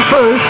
first.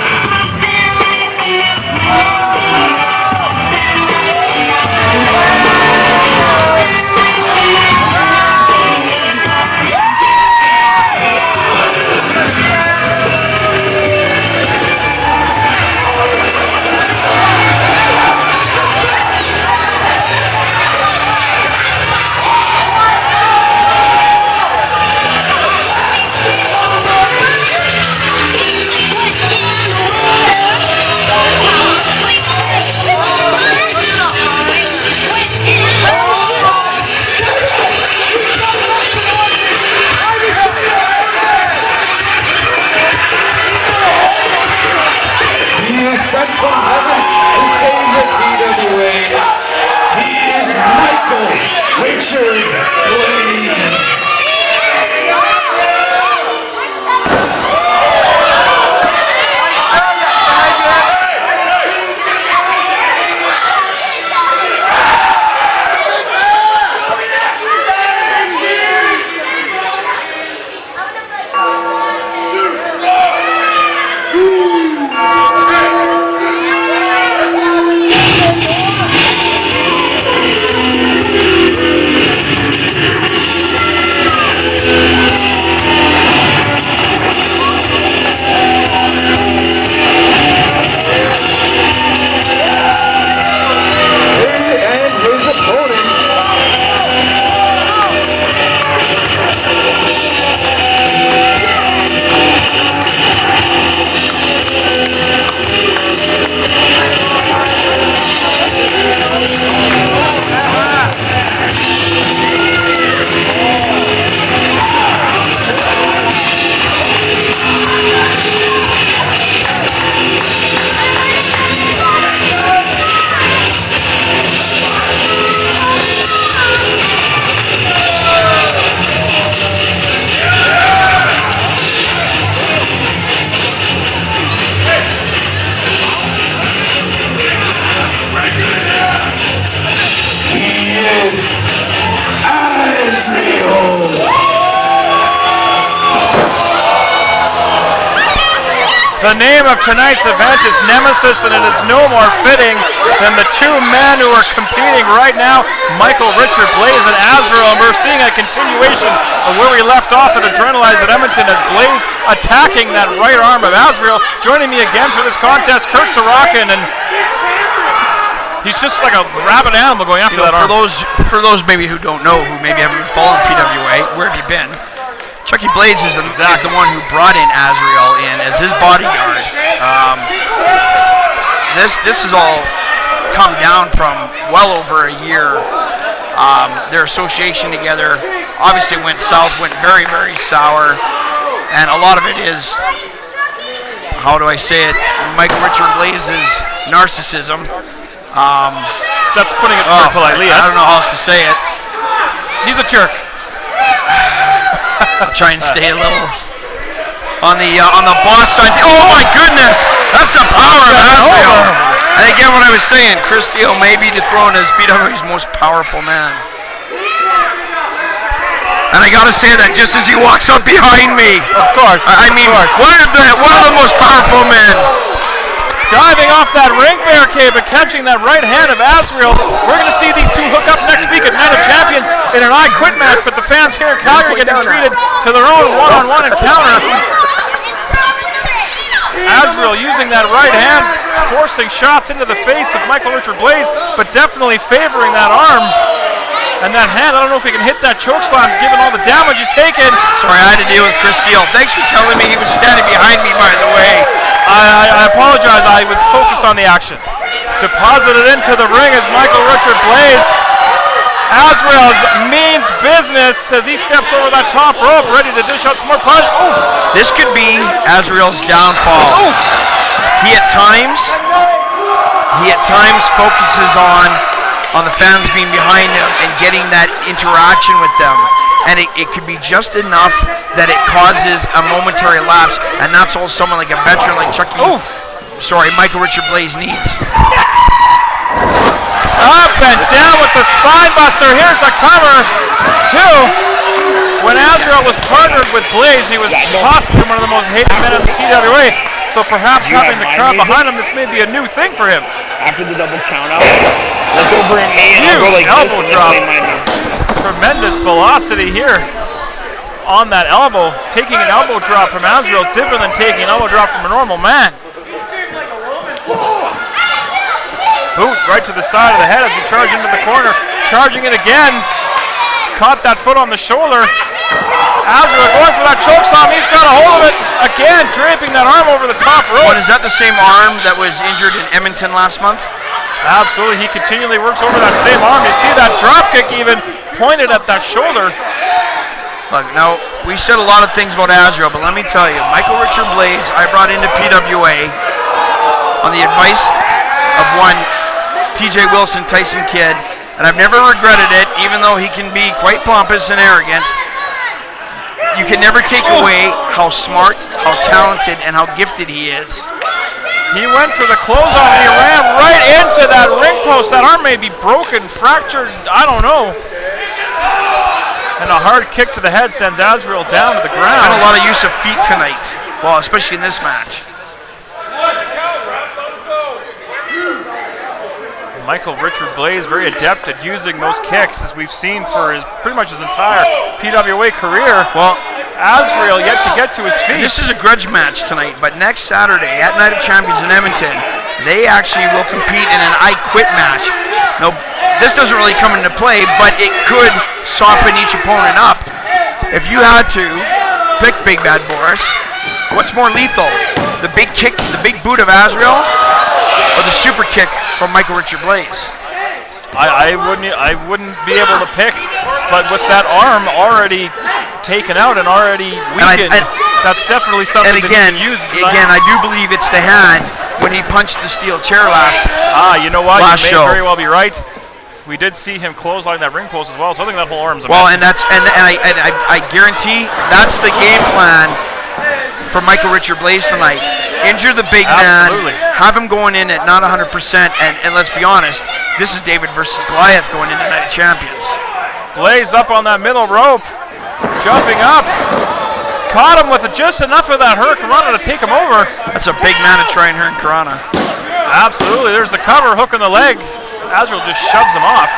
Sent from heaven to save the PWA. He is Michael Richard Blais. The name of tonight's event is Nemesis, and it is no more fitting than the two men who are competing right now, Michael Richard Blais and Azrael. And we're seeing a continuation of where we left off at Adrenalize at Edmonton as Blais attacking that right arm of Azrael. Joining me again for this contest, Kurt Sorokin, and he's just like a rabid animal going after that arm. For those maybe who don't know, who maybe haven't been following PWA, where have you been? Chucky Blais is the one who brought in Azrael in as his bodyguard. This has all come down from well over a year. Their association together obviously went south, went very, very sour, and a lot of it is, how do I say it, Michael Richard Blais' narcissism. That's putting it very politely. I don't know how else to say it. He's a jerk. I'll try and stay a little on the boss side. Oh my goodness, that's the power of Azrael. And again, what I was saying, Chris Steele may be dethroned as PWA's most powerful man. And I gotta say that just as he walks up behind me. Of course. I mean, one of the most powerful men. Diving off that ring barricade, but catching that right hand of Azrael. We're going to see these two hook up next week at Night of Champions in an I Quit match, but the fans here in Calgary getting treated to their own one-on-one encounter. Azrael using that right hand, forcing shots into the face of Michael Richard Blais, but definitely favoring that arm. And that hand, I don't know if he can hit that choke slam given all the damage he's taken. Sorry, I had to deal with Chris Steele. Thanks for telling me he was standing behind me, by the way. I apologize, I was focused on the action. Deposited into the ring as Michael Richard Blais. Azrael's means business as he steps over that top rope, ready to dish out some more punch. Oh. This could be Azrael's downfall. Oh. He at times focuses on the fans being behind him and getting that interaction with them. And it could be just enough that it causes a momentary lapse, and that's all someone like a veteran like Michael Richard Blais needs. Up and down with the spine buster. Here's a cover, two. When Azrael was partnered with Blais, he was possibly one of the most hated men in the PWA. So perhaps You having have the my crowd music? behind him, this may be a new thing for him. After the double count out, look over at me and I'll go Huge like elbow this and drop. play my music. Tremendous velocity here on that elbow. Taking an elbow drop from Azrael is different than taking an elbow drop from a normal man. Boot right to the side of the head as he charged into the corner. Charging it again. Caught that foot on the shoulder. Azrael going for that choke slam. He's got a hold of it. Again, draping that arm over the top rope. What, is that the same arm that was injured in Edmonton last month? Absolutely. He continually works over that same arm. You see that drop kick even pointed at that shoulder. Look, now, we said a lot of things about Azrael, but let me tell you, Michael Richard Blais, I brought into PWA on the advice of one TJ Wilson, Tyson Kidd, and I've never regretted it, even though he can be quite pompous and arrogant. You can never take away how smart, how talented, and how gifted he is. He went for the clothesline and he ran right into that ring post. That arm may be broken, fractured, I don't know. And a hard kick to the head sends Azrael down to the ground. And a lot of use of feet tonight, well, especially in this match. Michael Richard Blais very adept at using those kicks, as we've seen for pretty much his entire PWA career. Well, Azrael yet to get to his feet. This is a grudge match tonight, but next Saturday at Night of Champions in Edmonton, they actually will compete in an I Quit match. Now, this doesn't really come into play, but it could soften each opponent up. If you had to pick Big Bad Boris, what's more lethal? The big kick, the big boot of Azrael, or the super kick from Michael Richard Blais? I wouldn't be able to pick, but with that arm already taken out and already weakened, that's definitely something and again, that he uses. I do believe it's the hand when he punched the steel chair last. You know what? Last You may show. very well be right. We did see him clothesline that ring post as well, so I think that whole arm's a Well, mess. and I guarantee that's the game plan for Michael Richard Blais tonight. Injure the big Absolutely. man, have him going in at not 100%, and let's be honest, this is David versus Goliath going into Night of Champions. Blais up on that middle rope, jumping up, caught him with just enough of that Hurricanrana to take him over. That's a big man to try and Hurricanrana. Absolutely, there's the cover, hook in the leg. Azrael just shoves him off.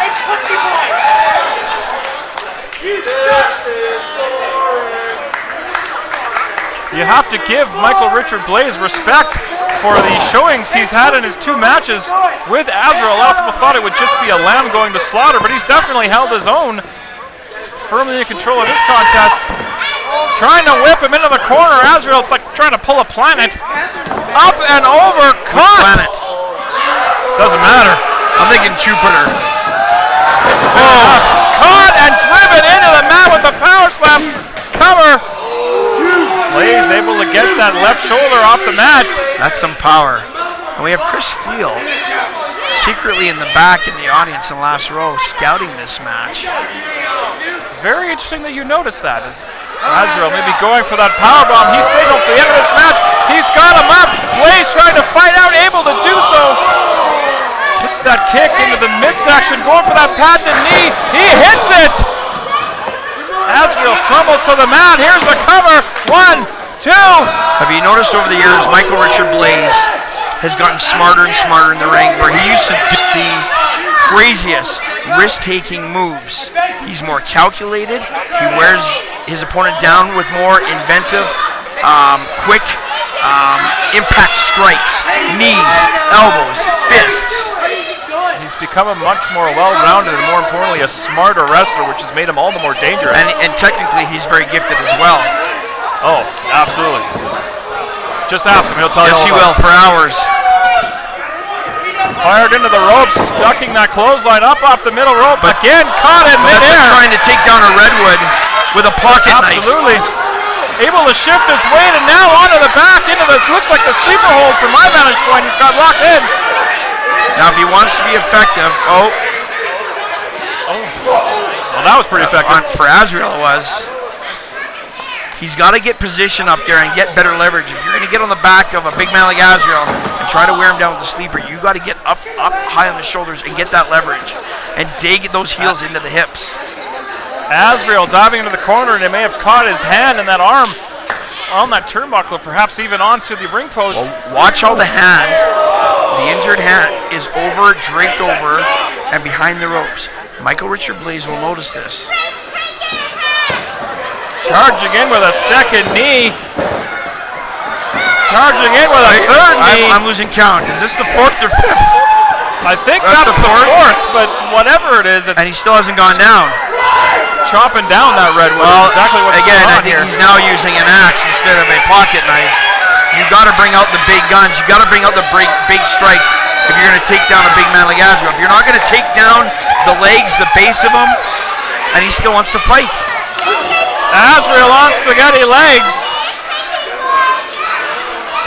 You have to give Michael Richard Blais respect for the showings he's had in his two matches with Azrael. A lot of people thought it would just be a lamb going to slaughter, but he's definitely held his own. Firmly in control of this contest. Trying to whip him into the corner. Azrael, it's like trying to pull a planet. Up and over, caught. Planet. Doesn't matter. I'm thinking Jupiter. Caught and driven into the mat with the power slam cover. Blais able to get that left shoulder off the mat. That's some power. And we have Chris Steele secretly in the back in the audience in the last row scouting this match. Very interesting that you noticed that. As Azrael maybe going for that powerbomb. He's signaled for the end of this match. He's got him up. Blais trying to fight out, able to do so. Puts that kick into the midsection, going for that patented knee. He hits it. Azrael crumbles to the mat. Here's the cover. 1, 2. Have you noticed over the years Michael Richard Blais has gotten smarter and smarter in the ring, where he used to do the craziest risk-taking moves? He's more calculated. He wears his opponent down with more inventive, quick impact strikes, knees, elbows, fists. He's become a much more well-rounded and, more importantly, a smarter wrestler, which has made him all the more dangerous. And technically, he's very gifted as well. Oh, absolutely. Just ask him, he'll tell you all Yes, he about will, for hours. Fired into the ropes, ducking that clothesline up off the middle rope. Again, caught in That's like midair. trying to take down a redwood with a pocket knife. Absolutely. Able to shift his weight and now onto the back, into the, looks like the sleeper hold from my vantage point. He's got locked in. Now, if he wants to be effective, Well, that was pretty effective. for Azrael it was. He's got to get position up there and get better leverage. If you're going to get on the back of a big man like Azrael and try to wear him down with the sleeper, you got to get up high on the shoulders and get that leverage and dig those heels into the hips. Azrael diving into the corner, and it may have caught his hand in that arm. on that turnbuckle, perhaps even onto the ring post. Well, watch how the hand, the injured hand, is draped over and behind the ropes. Michael Richard Blais will notice this. Charging in with a second knee. Charging in with a third knee. I'm losing count. Is this the fourth or fifth? I think that's the fourth, but whatever it is, and he still hasn't gone down. Chopping down that redwood. Well, exactly what's again, going on I think here. he's now using an axe instead of a pocket knife. You got to bring out the big guns. You got to bring out the big strikes if you're going to take down a big man like Azrael. If you're not going to take down the legs, the base of him, and he still wants to fight. Azrael on spaghetti legs.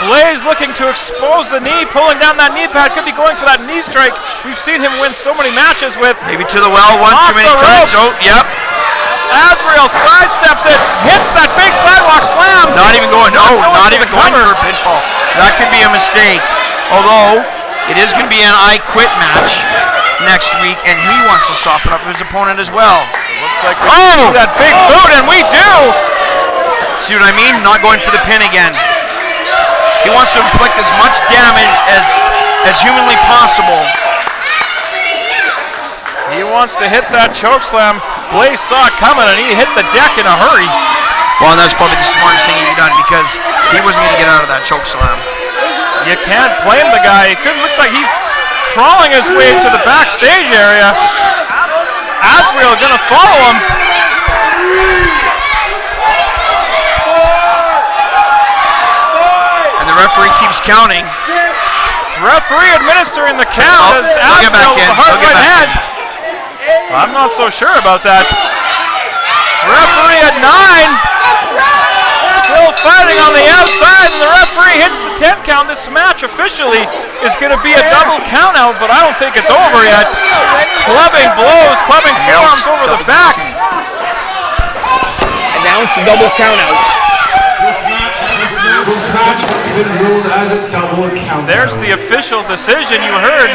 Blais looking to expose the knee, pulling down that knee pad. Could be going for that knee strike. We've seen him win so many matches with. Maybe to the well one too many times. Oh, yep. Azrael sidesteps it, hits that big sidewalk slam. Not even going, not even going for a pinfall. That could be a mistake. Although, it is going to be an I Quit match next week, and he wants to soften up his opponent as well. It looks like we see that big boot, and we do. See what I mean? Not going for the pin again. He wants to inflict as much damage as humanly possible. He wants to hit that choke slam. Blais saw it coming, and he hit the deck in a hurry. Well, that's probably the smartest thing he's done, because he wasn't going to get out of that choke slam. You can't blame the guy. It looks like he's crawling his way to the backstage area. Azrael going to follow him. And the referee keeps counting. Referee administering the count as Azrael with the hard right hand. I'm not so sure about that. Referee at 9. Still fighting on the outside, and the referee hits the 10 count. This match officially is going to be a double count out, but I don't think it's over yet. Clubbing blows, clubbing forearms over the back. And now it's a double count out. This match has been ruled as a double count. There's the official decision you heard.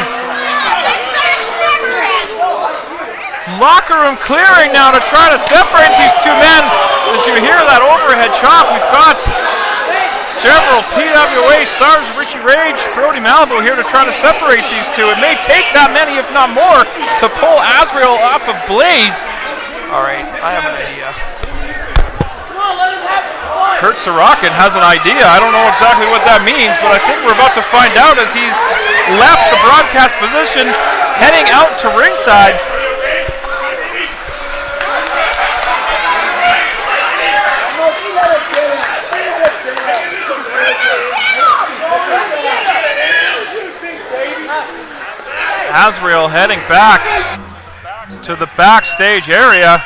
Locker room clearing now to try to separate these two men. As you hear that overhead chop, we've got several PWA stars, Richie Rage, Brody Malibu here to try to separate these two. It may take that many, if not more, to pull Azrael off of Blais. All right, I have an idea. Kurt Sorokin has an idea. I don't know exactly what that means, but I think we're about to find out as he's left the broadcast position, heading out to ringside. Azrael heading back to the backstage area.